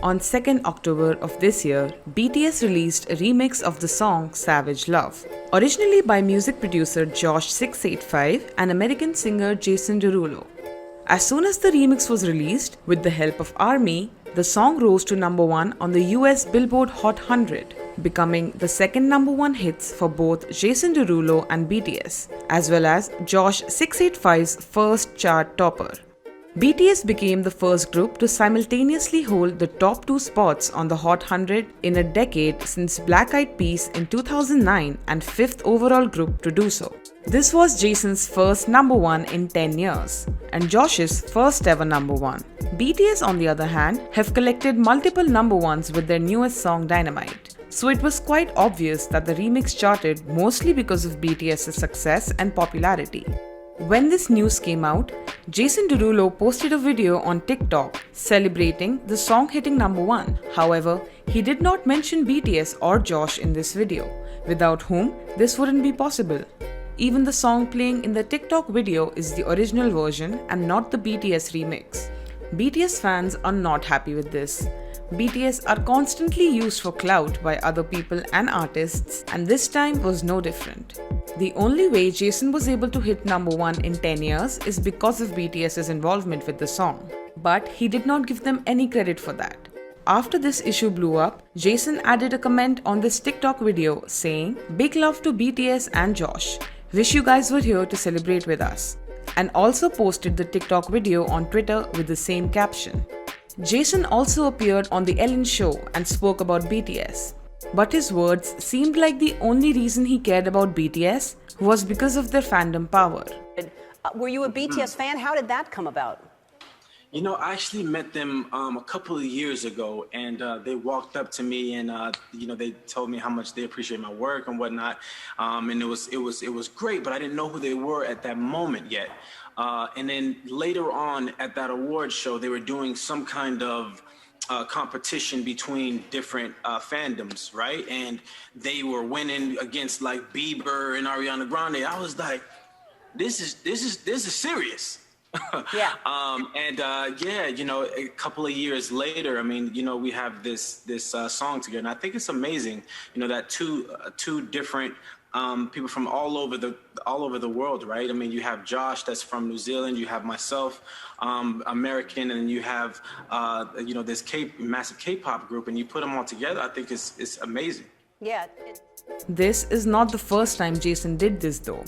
On 2nd October of this year, BTS released a remix of the song Savage Love. Originally by music producer Josh 685 and American singer Jason Derulo. As soon as the remix was released, with the help of ARMY, the song rose to number 1 on the US Billboard Hot 100, becoming the second number 1 hits for both Jason Derulo and BTS, as well as Josh 685's first chart topper. BTS became the first group to simultaneously hold the top 2 spots on the Hot 100 in a decade since Black Eyed Peas in 2009 and 5th overall group to do so. This was Jason's first number 1 in 10 years and Josh's first ever number 1. BTS on the other hand have collected multiple number 1s with their newest song Dynamite. So it was quite obvious that the remix charted mostly because of BTS's success and popularity. When this news came out, Jason Derulo posted a video on TikTok celebrating the song hitting number 1. However, he did not mention BTS or Josh in this video, without whom this wouldn't be possible. Even the song playing in the TikTok video is the original version and not the BTS remix. BTS fans are not happy with this. BTS are constantly used for clout by other people and artists, and this time was no different. The only way Jason was able to hit number 1 in 10 years is because of BTS's involvement with the song. But he did not give them any credit for that. After this issue blew up, Jason added a comment on this TikTok video saying, "Big love to BTS and Josh. Wish you guys were here to celebrate with us." And also posted the TikTok video on Twitter with the same caption. Jason also appeared on The Ellen Show and spoke about BTS. But his words seemed like the only reason he cared about BTS was because of their fandom power. Were you a BTS fan? How did that come about? You know, I actually met them a couple of years ago, and they walked up to me, and they told me how much they appreciate my work and whatnot. And it was great, but I didn't know who they were at that moment yet. And then later on at that award show, they were doing some kind of competition between different fandoms, right? And they were winning against like Bieber and Ariana Grande. I was like, this is serious. Yeah. A couple of years later, I mean, we have this song together, and I think it's amazing, that two different people from all over the world, right? I mean, you have Josh that's from New Zealand, you have myself, American, and you have this massive K-pop group, and you put them all together. I think it's amazing. Yeah. This is not the first time Jason did this though.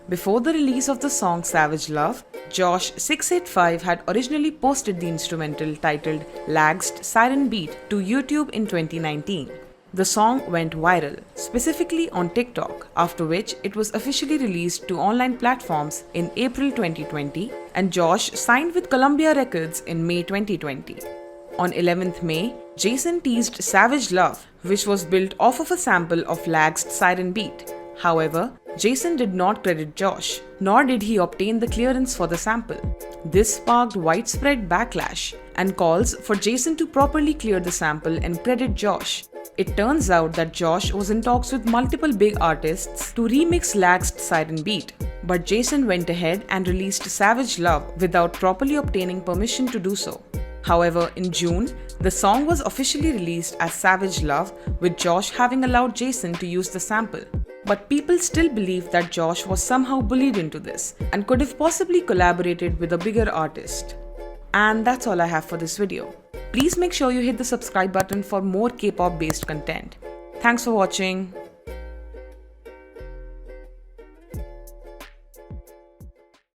Before the release of the song Savage Love, Josh 685 had originally posted the instrumental titled Lagged Siren Beat to YouTube in 2019. The song went viral, specifically on TikTok, after which it was officially released to online platforms in April 2020, and Josh signed with Columbia Records in May 2020. On 11th May, Jason teased Savage Love, which was built off of a sample of Lagged Siren Beat. However, Jason did not credit Josh, nor did he obtain the clearance for the sample. This sparked widespread backlash and calls for Jason to properly clear the sample and credit Josh. It turns out that Josh was in talks with multiple big artists to remix Lagged Siren Beat, but Jason went ahead and released Savage Love without properly obtaining permission to do so. However, in June, the song was officially released as Savage Love, with Josh having allowed Jason to use the sample. But people still believe that Josh was somehow bullied into this and could have possibly collaborated with a bigger artist. And that's all I have for this video. Please make sure you hit the subscribe button for more K-pop based content. Thanks for watching.